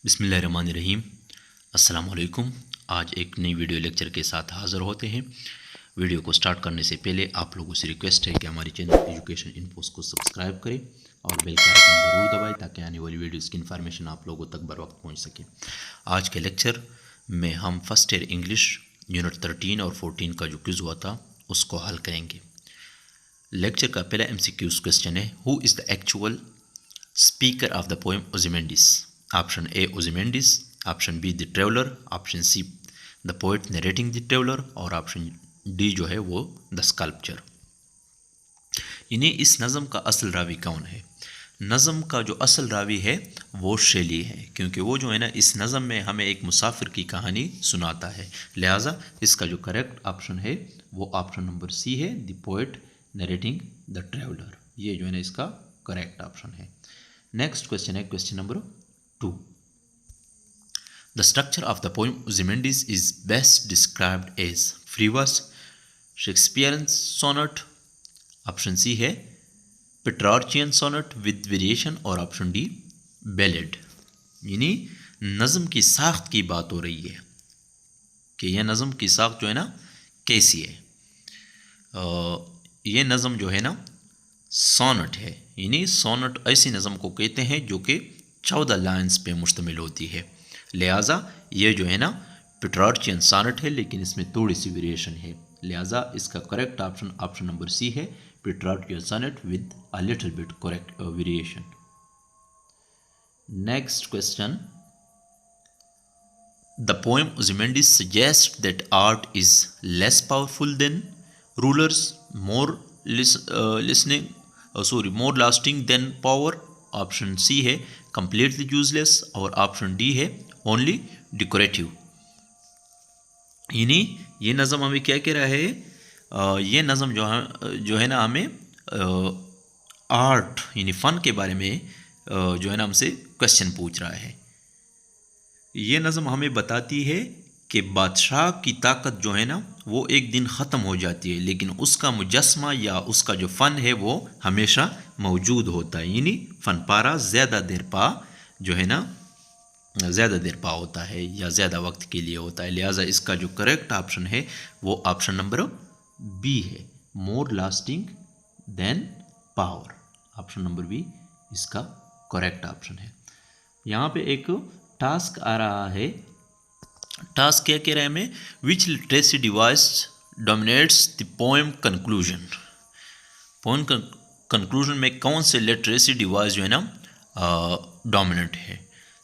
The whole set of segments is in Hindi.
बिस्मिल्लाहिर्रहमानिर्रहीम। अस्सलाम वालेकुम। आज एक नई वीडियो लेक्चर के साथ हाज़िर होते हैं। वीडियो को स्टार्ट करने से पहले आप लोगों से रिक्वेस्ट है कि हमारे चैनल एजुकेशन इन्फोस को सब्सक्राइब करें और बेल का आइकन ज़रूर दबाएं ताकि आने वाली वीडियोज़ की इन्फॉर्मेशन आप लोगों तक बर वक्त पहुँच सके। आज के लेक्चर में हम फर्स्ट ईयर इंग्लिश यूनिट 13 और 14 का जो क्विज़ हुआ था उसको हल करेंगे। लेक्चर का पहला MCQ क्वेश्चन है, who is the actual speaker of the poem Ozymandias. Option A Ozymandias, option B the traveller, option C the poet narrating the traveller और ऑप्शन डी जो है वो द स्कल्पचर। यानी इस नज़म का असल रावी कौन है? नज़म का जो असल रावी है वो शेली है, क्योंकि वो जो है ना इस नज़म में हमें एक मुसाफिर की कहानी सुनाता है। लिहाजा इसका जो करेक्ट ऑप्शन है वो ऑप्शन नंबर सी है, the poet narrating the traveller. ये जो है ना इसका करेक्ट ऑप्शन है। नेक्स्ट क्वेश्चन है question number 2। The structure of the poem Ozymandias is best described as free verse, Shakespearean sonnet, option C है पेट्रार्चियन सोनेट विद वेरिएशन और ऑप्शन डी बैलेड। यानी नज़म की साख्त की बात हो रही है कि यह नज़म की साख्त जो है ना कैसी है। ये नज़म जो है ना सोनेट है। यानी सोनेट ऐसी नज़म को कहते हैं जो कि 14 लाइन्स पे मुश्तमिल होती है। लिहाजा ये जो है ना पेट्रार्चियन सोनेट है, लेकिन इसमें थोड़ी सी वेरिएशन है। लिहाजा इसका correct option option number C है, Petrarchan sonnet with a little bit correct variation. Next question, the poem Ozymandias suggest that art is less powerful than rulers, more lasting than power. Option C है कंप्लीटली यूजलेस और ऑप्शन डी है ओनली डेकोरेटिव। यानी ये नज़म हमें क्या कह रहा है? ये नज़म जो है ना हमें आर्ट यानी फ़न के बारे में जो है ना हमसे क्वेश्चन पूछ रहा है। ये नज़म हमें बताती है कि बादशाह की ताकत जो है ना वो एक दिन ख़त्म हो जाती है, लेकिन उसका मुजस्मा या उसका जो फ़न है वो हमेशा मौजूद होता है। यानी फ़न पारा ज़्यादा देर पा जो है ना ज़्यादा देर पा होता है या ज़्यादा वक्त के लिए होता है। लिहाजा इसका जो करेक्ट ऑप्शन है वो ऑप्शन नंबर बी है, more lasting than power. Option number B इसका करेक्ट ऑप्शन है। यहाँ पे एक टास्क आ रहा है। टास्क क्या कह रहा है हमें? Which literary device dominates the poem conclusion. Poem conclusion में कौन से लिटरेसी डिवाइस जो है ना डोमिनेंट है?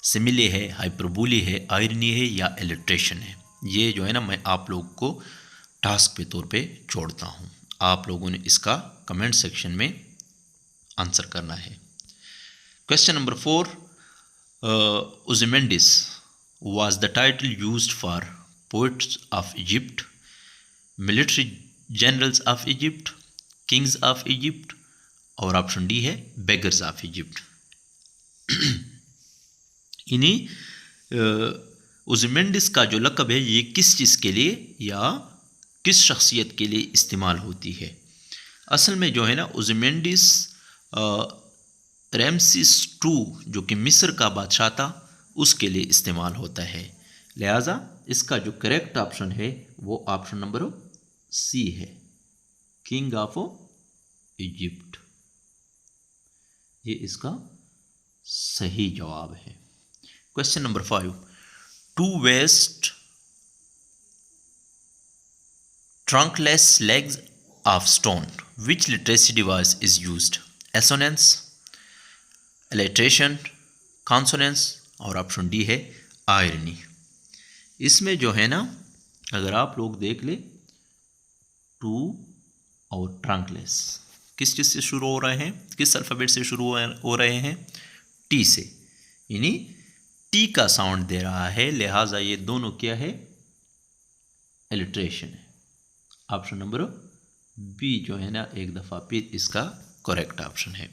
सिमिले है, हाइपरबोली है, आयरनी है या एलिट्रेशन है? ये जो है ना मैं आप लोगों को टास्क के तौर पे छोड़ता हूँ। आप लोगों ने इसका कमेंट सेक्शन में आंसर करना है। Question number 4, ओज़िमेंडिस was the title used for poets of Egypt, military generals of Egypt, kings of Egypt और ऑप्शन डी है बेगर्स ऑफ इजिप्ट। इन्हीं ओज़िमेंडिस का जो लक़ब है ये किस चीज़ के लिए या किस शख्सियत के लिए इस्तेमाल होती है? असल में जो है ना ओज़िमेंडिस रैमसिस II जो कि मिस्र का बादशाह था उसके लिए इस्तेमाल होता है। लिहाजा इसका जो करेक्ट ऑप्शन है वो ऑप्शन नंबर सी है, किंग ऑफ इजिप्ट। ये इसका सही जवाब है। Question number 5, two vast trunkless legs of stone, which literary device is used? Assonance, alliteration, consonance और ऑप्शन डी है आयरनी। इसमें जो है ना अगर आप लोग देख ले, टू और ट्रंकलेस किस चीज़ से शुरू हो रहे हैं? किस अल्फ़ाबेट से शुरू हो रहे हैं? टी से। यानी टी का साउंड दे रहा है, लिहाजा ये दोनों क्या है? एलिट्रेशन है। ऑप्शन नंबर बी जो है ना एक दफ़ा फिर इसका करेक्ट ऑप्शन है।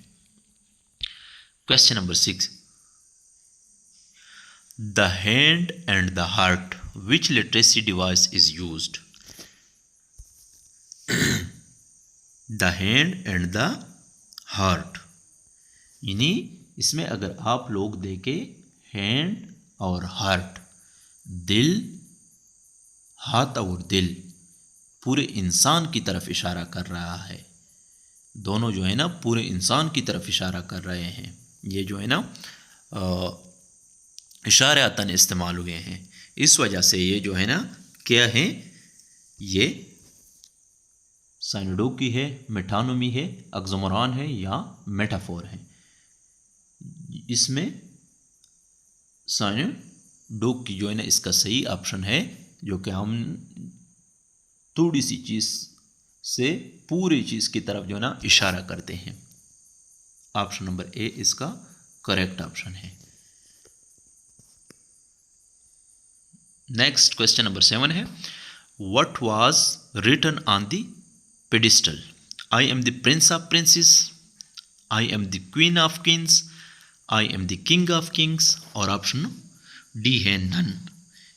Question number 6, the hand and the heart, which literacy device is used? the hand and the heart, यानी इसमें अगर आप लोग देखें हैंड और हार्ट, दिल, हाथ और दिल पूरे इंसान की तरफ इशारा कर रहा है। दोनों जो है ना पूरे इंसान की तरफ इशारा कर रहे हैं। ये जो है ना इशारातन इस्तेमाल हुए हैं। इस वजह से ये जो है ना क्या है, ये साइनोडोकी है, मेटानोमी है, ऑक्सीमोरॉन है या मेटाफोर है। इसमें साइनोडोकी जो है ना इसका सही ऑप्शन है, जो कि हम थोड़ी सी चीज़ से पूरी चीज़ की तरफ जो है ना इशारा करते हैं। ऑप्शन नंबर ए इसका करेक्ट ऑप्शन है। नेक्स्ट क्वेश्चन नंबर 7 है, what was written on the pedestal? I am the prince of princes, I am the queen of kings, I am the king of kings, और ऑप्शन डी है नन।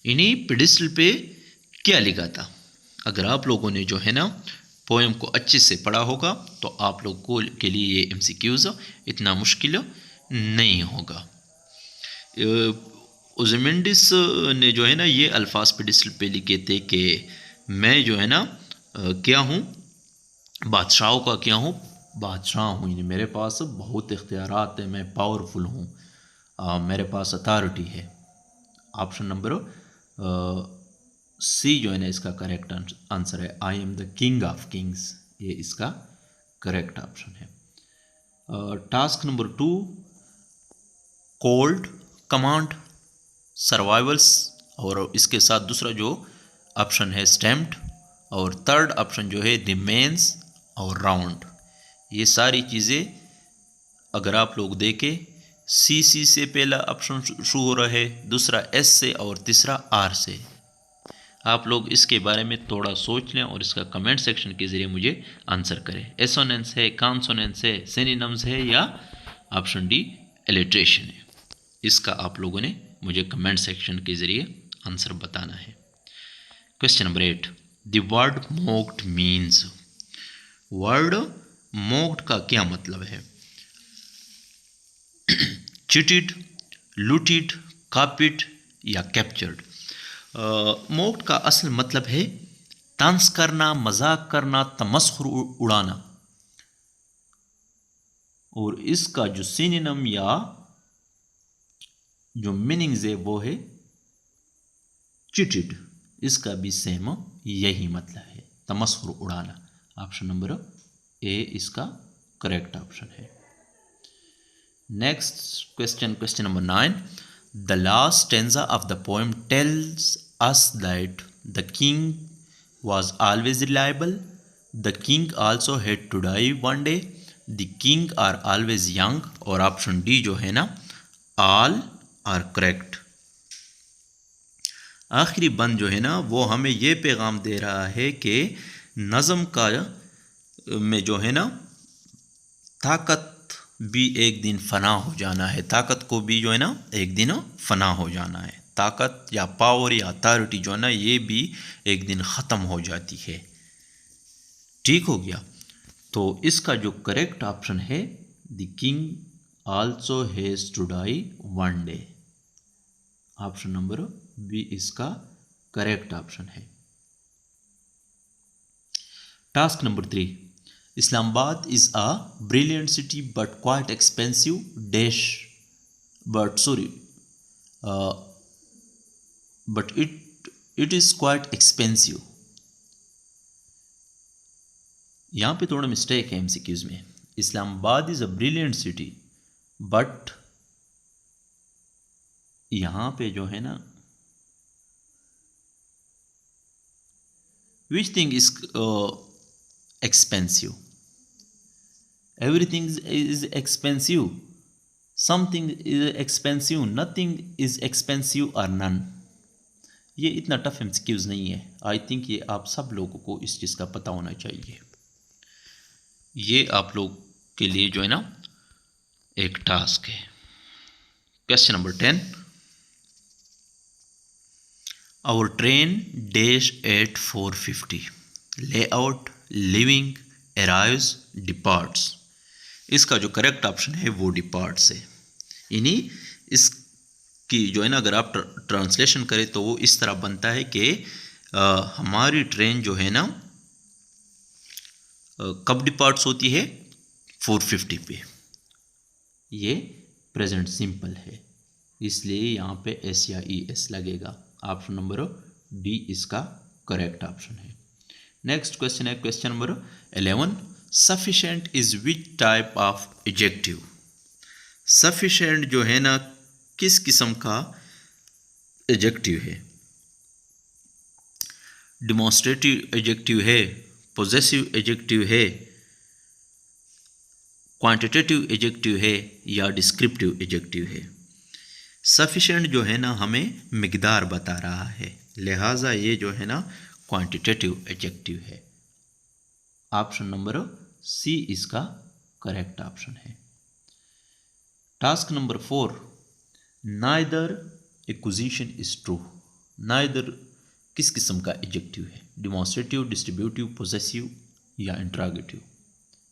इन्हीं पेडिस्टल पे क्या लिखा था? अगर आप लोगों ने जो है ना पोएम को अच्छे से पढ़ा होगा तो आप लोगों के लिए ये एमसीक्यूज इतना मुश्किल नहीं होगा। ओज़मेंडिस ने जो है ना ये अल्फाज पेडिस्टल पे लिखे थे कि मैं जो है ना क्या हूँ, बादशाहों का क्या हूँ, बादशाह हूँ, यानी मेरे पास बहुत इख्तियारात है, मैं पावरफुल हूँ, मेरे पास अथॉरिटी है। ऑप्शन नंबर सी जो है ना इसका करेक्ट आंसर है, आई am the king of Kings, ये इसका करेक्ट ऑप्शन है। Task number 2, cold, command, survivals, और इसके साथ दूसरा जो ऑप्शन है स्टैम्प्ड, और थर्ड ऑप्शन जो है रिमेन्स और राउंड। ये सारी चीज़ें अगर आप लोग देखें, सी से पहला ऑप्शन शुरू हो रहा है, दूसरा एस से और तीसरा आर से। आप लोग इसके बारे में थोड़ा सोच लें और इसका कमेंट सेक्शन के ज़रिए मुझे आंसर करें। एसोनेंस है, कॉन्सोनेंस है, सिनोनिम्स है या ऑप्शन डी एलिट्रेशन है। इसका आप लोगों ने मुझे कमेंट सेक्शन के ज़रिए आंसर बताना है। Question number 8, the word mocked means. Word mocked का क्या मतलब है? चीटेड, लूटेड, कॉपीड या कैप्चर्ड। मोक्ड का असल मतलब है तंज करना, मजाक करना, तमस्खुर उड़ाना, और इसका जो सिनोनिम या जो मीनिंग्स है वो है चीटेड। इसका भी सेम यही मतलब है, तमस्खुर उड़ाना। ऑप्शन नंबर ए इसका करेक्ट ऑप्शन है। Next question, question number 9, the last stanza of the poem tells us that the king was always reliable, the king also had to die one day, the king are always young, और ऑप्शन डी जो है ना all are correct। आखिरी बंद जो है ना वो हमें ये पैगाम दे रहा है कि नज़म का में जो है ना ताकत भी एक दिन फना हो जाना है, ताकत को भी जो है ना एक दिन फना हो जाना है। ताकत या पावर या अथॉरिटी जो है ना ये भी एक दिन ख़त्म हो जाती है। ठीक हो गया? तो इसका जो करेक्ट ऑप्शन है, the king also has to die one day. Option number B इसका करेक्ट ऑप्शन है। Task number 3, Islamabad is a brilliant city but quite expensive dash but it is quite expensive। यहाँ पे थोड़ा मिस्टेक है एमसीक्यूज में। Islamabad is a brilliant city, but यहाँ पे जो है ना which thing is expensive, everything is expensive, something is expensive, nothing is expensive और नन। ये इतना टफ एमसीक्यूज नहीं है। आई थिंक ये आप सब लोगों को इस चीज़ का पता होना चाहिए। ये आप लोग के लिए जो है ना एक टास्क है। Question number 10, our train dash at 4:50, layout, leaving, arrives, departs. इसका जो करेक्ट ऑप्शन है वो डिपार्ट्स है। यानी इस की जो है ना, अगर आप ट्रांसलेशन करें तो वो इस तरह बनता है कि हमारी ट्रेन जो है ना कब डिपार्ट्स होती है 4:50 पे। ये प्रेजेंट सिंपल है, इसलिए यहाँ पे एस या ई एस लगेगा। ऑप्शन नंबर डी इसका करेक्ट ऑप्शन है। नेक्स्ट क्वेश्चन है question number 11। Sufficient is which type of adjective. Sufficient जो है ना किस किस्म का एडजेक्टिव है? डिमॉन्स्ट्रेटिव एडजेक्टिव है, पोजेसिव एडजेक्टिव है, क्वांटिटेटिव एडजेक्टिव है या डिस्क्रिप्टिव एडजेक्टिव है? सफिशेंट जो है ना हमें मिकदार बता रहा है, लिहाजा ये जो है ना क्वांटिटेटिव एडजेक्टिव है। ऑप्शन नंबर सी इसका करेक्ट ऑप्शन है। Task number 4। Neither acquisition is true. Neither किस किस्म का एडजेक्टिव है? डिमॉन्स्ट्रेटिव, डिस्ट्रीब्यूटिव, पोजेसिव या इंट्रागेटिव?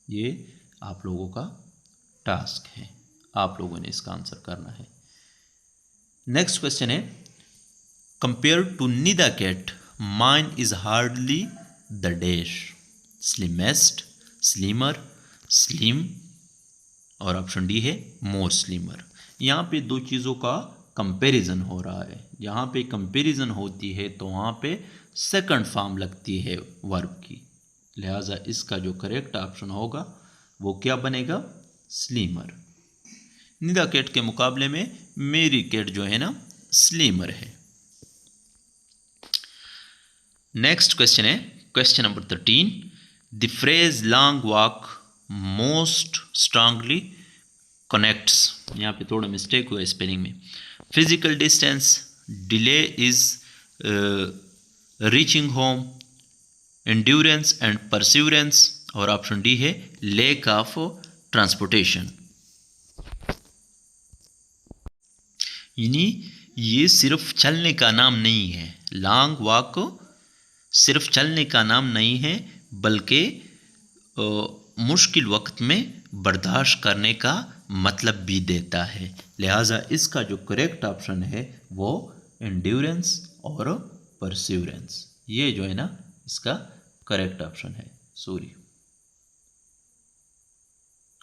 ये आप लोगों का टास्क है, आप लोगों ने इसका आंसर करना है। नेक्स्ट क्वेश्चन है compare to Nida cat mine is hardly the dash. Slimmest, slimmer, slim और ऑप्शन डी है मोर स्लीमर। यहाँ पे दो चीज़ों का कंपैरिजन हो रहा है। यहाँ पे कंपैरिजन होती है तो वहाँ पे सेकंड फॉर्म लगती है वर्ब की, लिहाजा इसका जो करेक्ट ऑप्शन होगा वो क्या बनेगा? स्लीमर। निदा कैट के मुकाबले में मेरी कैट जो है ना स्लीमर है। नेक्स्ट क्वेश्चन है question number 13। The phrase long walk most strongly connects. यहाँ पे थोड़ा मिस्टेक हुआ स्पेलिंग में। Physical distance, delay is reaching home, endurance and perseverance और ऑप्शन डी है लेक ऑफ ट्रांसपोर्टेशन। यानी ये सिर्फ चलने का नाम नहीं है, लॉन्ग वॉक सिर्फ चलने का नाम नहीं है बल्कि मुश्किल वक्त में बर्दाश्त करने का मतलब भी देता है, लिहाजा इसका जो करेक्ट ऑप्शन है वो एंड्योरेंस और परसिवरेंस, ये जो है ना इसका करेक्ट ऑप्शन है। Sorry,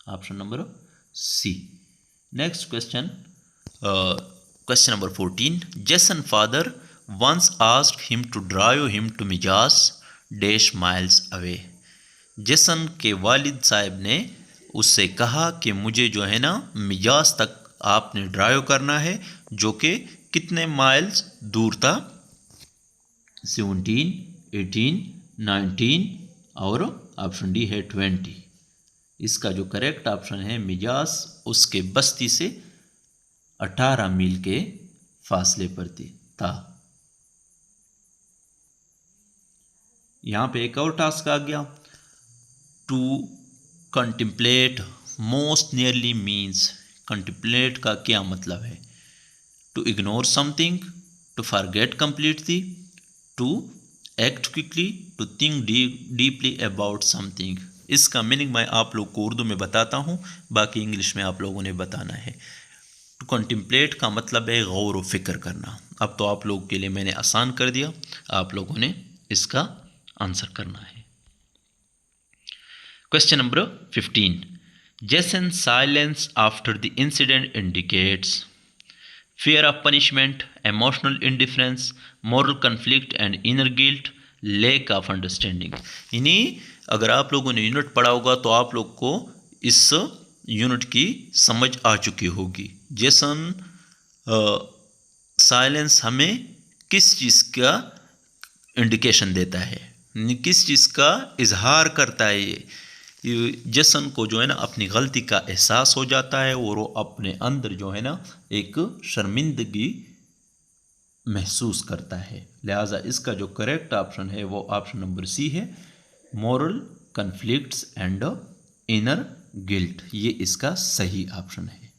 option number C. Next question question number 14। Jason father once asked him to drive him to मिजाज डैश माइल्स अवे। जेसन के वालिद साहब ने उससे कहा कि मुझे जो है ना मिजाज तक आपने ड्राइव करना है, जो कि कितने माइल्स दूर था? 17, 18, 19 और ऑप्शन डी है 20। इसका जो करेक्ट ऑप्शन है मिजाज उसके बस्ती से 18 मील के फासले पर था। यहाँ पे एक और टास्क आ गया। To contemplate most nearly means. Contemplate का क्या मतलब है? To ignore something, to forget completely, to act quickly, to think deeply about something. इसका मीनिंग मैं आप लोग को उर्दू में बताता हूँ, बाकी इंग्लिश में आप लोगों ने बताना है। टू कंटिम्पलेट का मतलब है गौर व फिक्र करना। अब तो आप लोगों के लिए मैंने आसान कर दिया, आप लोगों ने इसका आंसर करना है। Question number 15। Jason's silence after the incident indicates fear of punishment, emotional indifference, moral conflict and inner guilt, lack of understanding। यानी अगर आप लोगों ने यूनिट पढ़ा होगा तो आप लोग को इस यूनिट की समझ आ चुकी होगी। जेसन साइलेंस हमें किस चीज़ का इंडिकेशन देता है, किस चीज़ का इजहार करता है? ये जेसन को जो है ना अपनी गलती का एहसास हो जाता है और वो अपने अंदर जो है ना एक शर्मिंदगी महसूस करता है, लिहाजा इसका जो करेक्ट ऑप्शन है वो ऑप्शन नंबर सी है, moral conflicts and inner guilt. ये इसका सही ऑप्शन है।